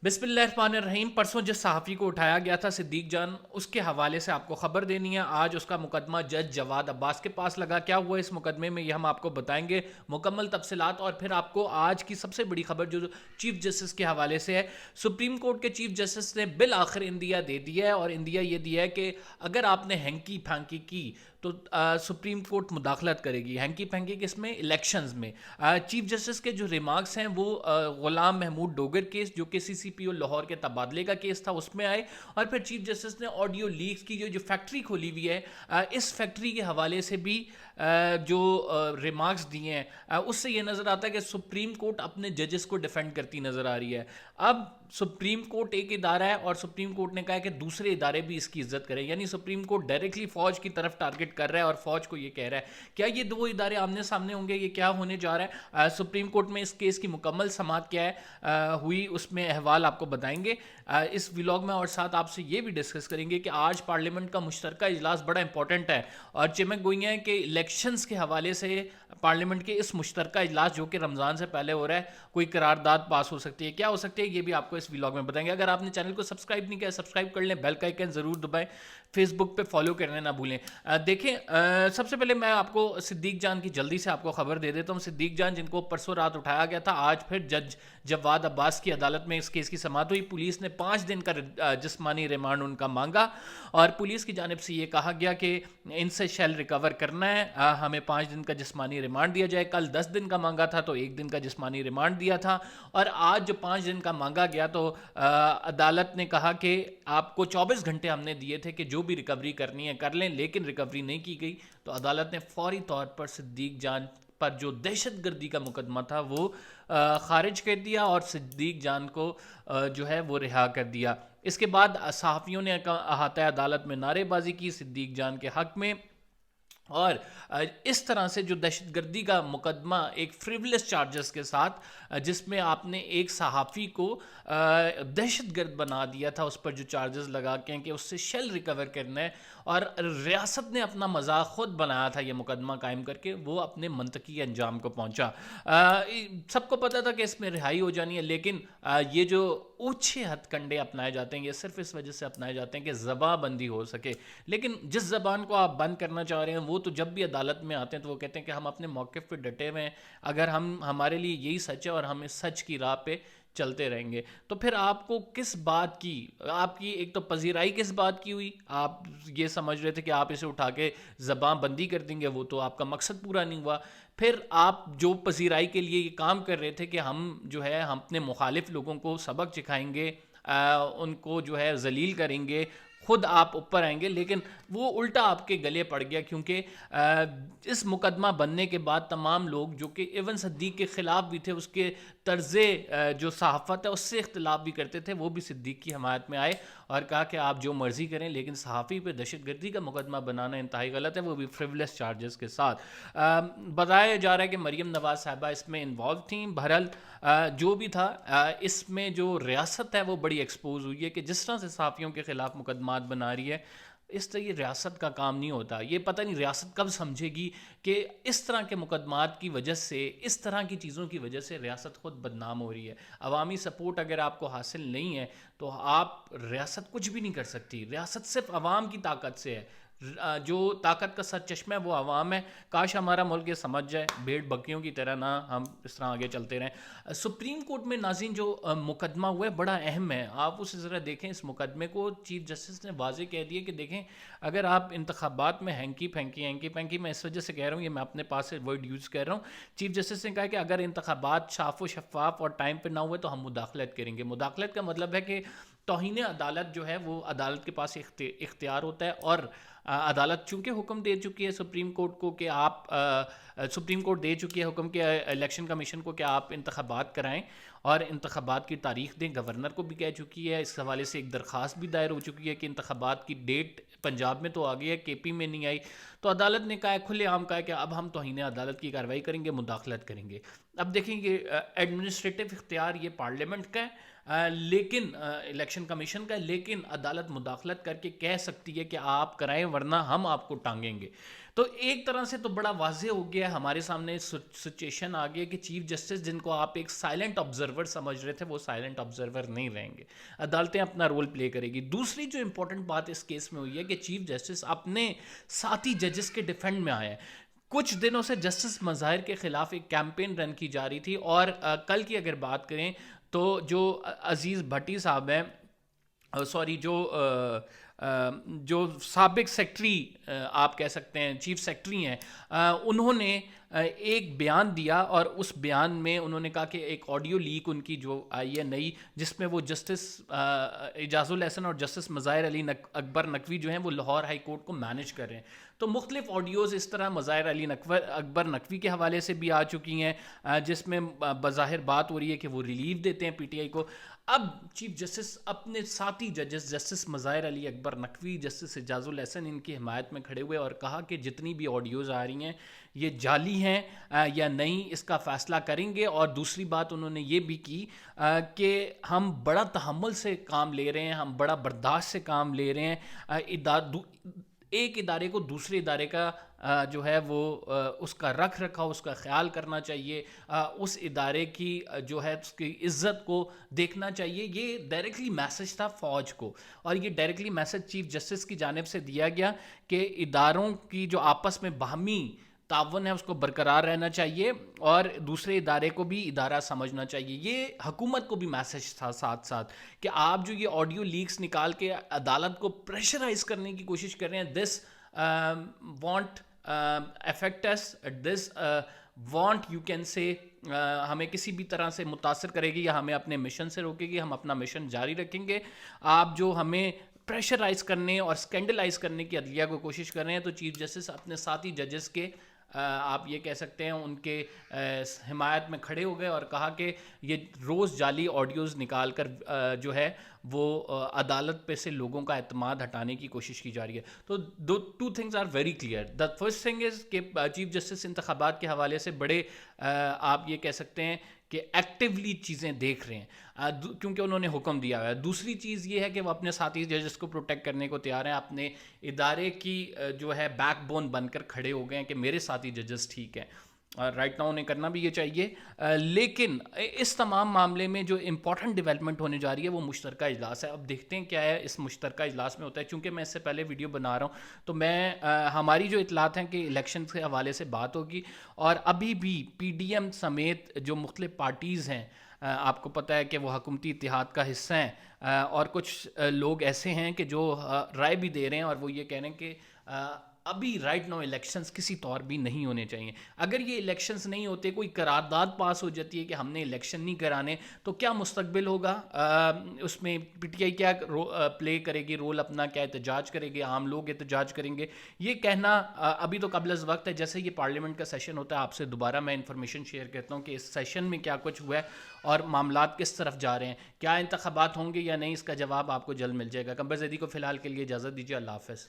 बिस्मिल्लाहिर्रहमानिर्रहीम। परसों जिस सहाफ़ी को उठाया गया था सिद्दीक जान, उसके हवाले से आपको ख़बर देनी है। आज उसका मुकदमा जज जवाद अब्बास के पास लगा। क्या हुआ इस मुकदमे में, ये हम आपको बताएंगे मुकम्मल तफसीलात। और फिर आपको आज की सबसे बड़ी खबर जो चीफ जस्टिस के हवाले से है, सुप्रीम कोर्ट के चीफ जस्टिस ने बिल आखिर इंदिया दे दिया है। और इंदिया ये दिया है कि अगर आपने हैंकी फैंकी की तो सुप्रीम कोर्ट मुदाखलत करेगी। हैंकी फैंकी किसमें? इलेक्शंस में। चीफ जस्टिस के जो रिमार्क्स हैं वो गुलाम महमूद डोगर केस जो कि सीसीपीओ लाहौर के तबादले का केस था उसमें आए। और फिर चीफ जस्टिस ने ऑडियो लीक्स की जो फैक्ट्री खोली हुई है, इस फैक्ट्री के हवाले से भी जो रिमार्क्स दिए हैं, उससे ये नज़र आता है कि सुप्रीम कोर्ट अपने जजेस को डिफेंड करती नज़र आ रही है। अब सुप्रीम कोर्ट एक इदारा है और सुप्रीम कोर्ट ने कहा है कि दूसरे इदारे भी इसकी इज्जत करें। यानी सुप्रीम कोर्ट डायरेक्टली फौज की तरफ टारगेट कर रहा है और फौज को ये कह रहा है। क्या ये दो इदारे आमने सामने होंगे? ये क्या होने जा रहा है? सुप्रीम कोर्ट में इस केस की मुकम्मल समाअत क्या है हुई, उसमें अहवाल आपको बताएंगे इस व्लॉग में। और साथ आपसे ये भी डिस्कस करेंगे कि आज पार्लियामेंट का मुश्तरका इजलास बड़ा इंपॉर्टेंट है और चिमक गोई है कि इलेक्शंस के हवाले से पार्लियामेंट के इस मुश्तरका इजलास जो कि रमज़ान से पहले हो रहा है, कोई करारदाद पास हो सकती है। क्या हो सकती है ये भी आपको इस व्लॉग में बताएंगे। अगर आपने चैनल को सब्सक्राइब नहीं किया, सब्सक्राइब कर लें, बेल का आइकन ज़रूर दबाएं, फेसबुक पे फॉलो करना ना भूलें। देखें, सबसे पहले मैं आपको सिद्दीक जान की जल्दी से आपको खबर दे देता हूँ। सिद्दीक जान जिनको परसों रात उठाया गया था, आज फिर जज जवाद अब्बास की अदालत में इस केस की समाअत हुई। पुलिस ने 5 दिन का जिस्मानी रिमांड उनका मांगा और पुलिस की जानिब से ये कहा गया कि इनसे शेल रिकवर करना है, हमें 5 दिन का जिस्मानी रिमांड दिया जाए। कल 10 दिन का मांगा था तो 1 दिन का जिस्मानी रिमांड दिया था। और आज जो 5 दिन का मांगा गया तो अदालत ने कहा कि आपको 24 घंटे हमने दिए थे कि जो भी रिकवरी करनी है कर लें, लेकिन रिकवरी नहीं की गई। तो अदालत ने फौरी तौर पर सिद्दीक जान पर जो दहशतगर्दी का मुकदमा था वो खारिज कर दिया और सिद्दीक जान को जो है वो रिहा कर दिया। इसके बाद सहाफ़ियों ने अहाता अदालत में नारेबाजी की सिद्दीक जान के हक़ में। और इस तरह से जो दहशतगर्दी का मुकदमा एक फ्रिवलेस चार्जेस के साथ, जिसमें आपने एक सहाफ़ी को दहशतगर्द बना दिया था, उस पर जो चार्जेस लगा के कि उससे शेल रिकवर करना है और रियासत ने अपना मजाक ख़ुद बनाया था ये मुकदमा कायम करके, वो अपने मंतकी अंजाम को पहुंचा। सबको पता था कि इसमें रिहाई हो जानी है, लेकिन ये जो ऊंचे हथकंडे अपनाए जाते हैं ये सिर्फ इस वजह से अपनाए जाते हैं कि ज़बान बंदी हो सके। लेकिन जिस ज़बान को आप बंद करना चाह रहे हैं वो तो जब भी अदालत में आते हैं तो वो कहते हैं कि हम अपने मौक़िफ़ पे डटे हुए हैं, अगर हमारे लिए यही सच है और हम इस सच की राह पे चलते रहेंगे। तो फिर आपको किस बात की, आपकी एक तो पजीराई किस बात की हुई? आप ये समझ रहे थे कि आप इसे उठा के ज़बान बंदी कर देंगे, वो तो आपका मकसद पूरा नहीं हुआ। फिर आप जो पजीराई के लिए ये काम कर रहे थे कि हम जो है हम अपने मुखालिफ लोगों को सबक सिखाएंगे, उनको जो है जलील करेंगे, खुद आप ऊपर आएंगे, लेकिन वो उल्टा आपके गले पड़ गया। क्योंकि इस मुकदमा बनने के बाद तमाम लोग जो कि इवन सिद्दीक के ख़िलाफ़ भी थे, उसके तर्ज़े जो सहाफ़त है उससे इख्तलाफ भी करते थे, वो भी सिद्दीक की हमायत में आए और कहा कि आप जो मर्ज़ी करें, लेकिन सहाफ़ी पे दहशतगर्दी का मुकदमा बनाना इंतहाई गलत है, वो भी फ्रिवलेस चार्जेस के साथ। बताया जा रहा है कि मरीम नवाज़ साहिबा इसमें इन्वॉल्व थी। बहरहाल जो भी था, इसमें जो रियासत है वो बड़ी एक्सपोज हुई है कि जिस तरह से सहाफ़ियों के ख़िलाफ़ मुकदमात बना रही है, इस तरह ये रियासत का काम नहीं होता। ये पता नहीं रियासत कब समझेगी कि इस तरह के मुकदमात की वजह से, इस तरह की चीज़ों की वजह से रियासत ख़ुद बदनाम हो रही है। अवामी सपोर्ट अगर आपको हासिल नहीं है तो आप रियासत कुछ भी नहीं कर सकती। रियासत सिर्फ अवाम की ताकत से है, जो ताकत का सर चश्मा है वो अवाम है। काश हमारा मुल्क ये समझ जाए, भेड़ बकरियों की तरह ना हम इस तरह आगे चलते रहें। सुप्रीम कोर्ट में नाज़रीन जो मुकदमा हुआ है बड़ा अहम है, आप उसे ज़रा देखें। इस मुकदमे को चीफ जस्टिस ने वाज़े कह दिया कि देखें, अगर आप इंतखाबात में हैंकी फैंकी मैं इस वजह से कह रहा हूँ, ये मैं अपने पास से वर्ड यूज़ कर रहा हूँ। चीफ जस्टिस ने कहा कि अगर इंतखाबात साफ़ व शफ़ाफ़ और टाइम पर ना हुए तो हम मुदाखलत करेंगे। मुदाखलत का मतलब है कि तौहीन अदालत जो है वो अदालत के पास इख्तियार होता है और अदालत चूँकि हुक्म दे चुकी है सुप्रीम कोर्ट को कि आप सुप्रीम कोर्ट दे चुकी है हुक्म के इलेक्शन कमीशन को कि आप इंतखाबात कराएं और इंतखाबात की तारीख दें। गवर्नर को भी कह चुकी है, इस हवाले से एक दरख्वास्त भी दायर हो चुकी है कि इंतखाबात की डेट पंजाब में तो आ गई है, केपी में नहीं आई। तो अदालत ने कहा है, खुलेआम कहा है कि अब हम तौहीन अदालत की कार्रवाई करेंगे, मुदाखलत करेंगे। अब देखेंगे एडमिनिस्ट्रेटिव इख्तियार ये पार्लियामेंट का है, لیکن الیکشن کمیشن کا، لیکن عدالت مداخلت کر کے کہہ سکتی ہے کہ آپ کرائیں ورنہ ہم آپ کو ٹانگیں گے. تو ایک طرح سے تو بڑا واضح ہو گیا ہمارے سامنے سچویشن آ گیا کہ چیف جسٹس جن کو آپ ایک سائلنٹ آبزرور سمجھ رہے تھے وہ سائلنٹ آبزرور نہیں رہیں گے، عدالتیں اپنا رول پلے کرے گی. دوسری جو امپورٹنٹ بات اس کیس میں ہوئی ہے کہ چیف جسٹس اپنے ساتھی ججز کے ڈیفینڈ میں آئے ہیں. کچھ دنوں سے جسٹس مظاہر کے خلاف ایک کیمپین رن کی جا رہی تھی، اور کل کی اگر بات کریں تو جو عزیز بھٹی صاحب ہیں، سوری جو سابق سیکٹری آپ کہہ سکتے ہیں، چیف سیکٹری ہیں، انہوں نے ایک بیان دیا، اور اس بیان میں انہوں نے کہا کہ ایک آڈیو لیک ان کی جو آئی ہے نئی، جس میں وہ جسٹس اعجاز الاحسن اور جسٹس مظاہر علی اکبر نقوی جو ہیں وہ لاہور ہائی کورٹ کو مینیج کر رہے ہیں. تو مختلف آڈیوز اس طرح مظاہر علی اکبر نقوی کے حوالے سے بھی آ چکی ہیں، جس میں بظاہر بات ہو رہی ہے کہ وہ ریلیو دیتے ہیں پی ٹی آئی کو. اب چیف جسٹس اپنے ساتھی ججز جسٹس مظاہر علی اکبر نقوی، جسٹس اعجاز الاحسن، ان کی حمایت میں کھڑے ہوئے اور کہا کہ جتنی بھی آڈیوز آ رہی ہیں یہ جعلی ہیں یا نہیں، اس کا فیصلہ کریں گے. اور دوسری بات انہوں نے یہ بھی کی کہ ہم بڑا تحمل سے کام لے رہے ہیں، ہم بڑا برداشت سے کام لے رہے ہیں. ایک ادارے کو دوسرے ادارے کا جو ہے وہ اس کا رکھ رکھاؤ، اس کا خیال کرنا چاہیے، اس ادارے کی جو ہے اس کی عزت کو دیکھنا چاہیے. یہ ڈائریکٹلی میسج تھا فوج کو، اور یہ ڈائریکٹلی میسج چیف جسٹس کی جانب سے دیا گیا کہ اداروں کی جو آپس میں باہمی تعاون ہے اس کو برقرار رہنا چاہیے، اور دوسرے ادارے کو بھی ادارہ سمجھنا چاہیے. یہ حکومت کو بھی میسج تھا ساتھ ساتھ کہ آپ جو یہ آڈیو لیکس نکال کے عدالت کو پریشرائز کرنے کی کوشش کر رہے ہیں، this won't affect us, this won't you can say ہمیں کسی بھی طرح سے متاثر کرے گی یا ہمیں اپنے مشن سے روکے گی. ہم اپنا مشن جاری رکھیں گے. آپ جو ہمیں پریشرائز کرنے اور اسکینڈلائز کرنے کی عدلیہ کو کوشش کر رہے ہیں، تو چیف جسٹس اپنے ساتھی ججز کے آپ یہ کہہ سکتے ہیں ان کے حمایت میں کھڑے ہو گئے اور کہا کہ یہ روز جعلی آڈیوز نکال کر جو ہے وہ عدالت پہ سے لوگوں کا اعتماد ہٹانے کی کوشش کی جا رہی ہے. تو two things are very clear. The first thing is کہ چیف جسٹس انتخابات کے حوالے سے بڑے آپ یہ کہہ سکتے ہیں کہ ایکٹیولی چیزیں دیکھ رہے ہیں کیونکہ انہوں نے حکم دیا ہوا ہے. دوسری چیز یہ ہے کہ وہ اپنے ساتھی ججز کو پروٹیکٹ کرنے کو تیار ہیں، اپنے ادارے کی جو ہے بیک بون بن کر کھڑے ہو گئے ہیں کہ میرے ساتھی ججز ٹھیک ہیں. رائٹ ناؤ انہیں کرنا بھی یہ چاہیے. لیکن اس تمام معاملے میں جو امپورٹنٹ ڈیولپمنٹ ہونے جا رہی ہے وہ مشترکہ اجلاس ہے. اب دیکھتے ہیں کیا ہے اس مشترکہ اجلاس میں ہوتا ہے. چونکہ میں اس سے پہلے ویڈیو بنا رہا ہوں تو میں ہماری جو اطلاعات ہیں کہ الیکشن کے حوالے سے بات ہوگی، اور ابھی بھی پی ڈی ایم سمیت جو مختلف پارٹیز ہیں، آپ کو پتہ ہے کہ وہ حکومتی اتحاد کا حصہ ہیں، اور کچھ لوگ ایسے ہیں کہ جو رائے بھی دے رہے ہیں اور وہ یہ کہہ رہے ہیں کہ ابھی رائٹ نو الیکشنز کسی طور بھی نہیں ہونے چاہیے. اگر یہ الیکشنز نہیں ہوتے، کوئی قرارداد پاس ہو جاتی ہے کہ ہم نے الیکشن نہیں کرانے، تو کیا مستقبل ہوگا؟ اس میں پی ٹی آئی کیا پلے کرے گی رول اپنا، کیا احتجاج کرے گی، عام لوگ احتجاج کریں گے؟ یہ کہنا ابھی تو قبل از وقت ہے. جیسے یہ پارلیمنٹ کا سیشن ہوتا ہے آپ سے دوبارہ میں انفارمیشن شیئر کرتا ہوں کہ اس سیشن میں کیا کچھ ہوا ہے اور معاملات کس طرف جا رہے ہیں. کیا انتخابات ہوں گے یا نہیں، اس کا جواب آپ کو جلد مل جائے گا. قمر زیدی کو فی الحال کے لیے اجازت دیجیے. اللہ حافظ.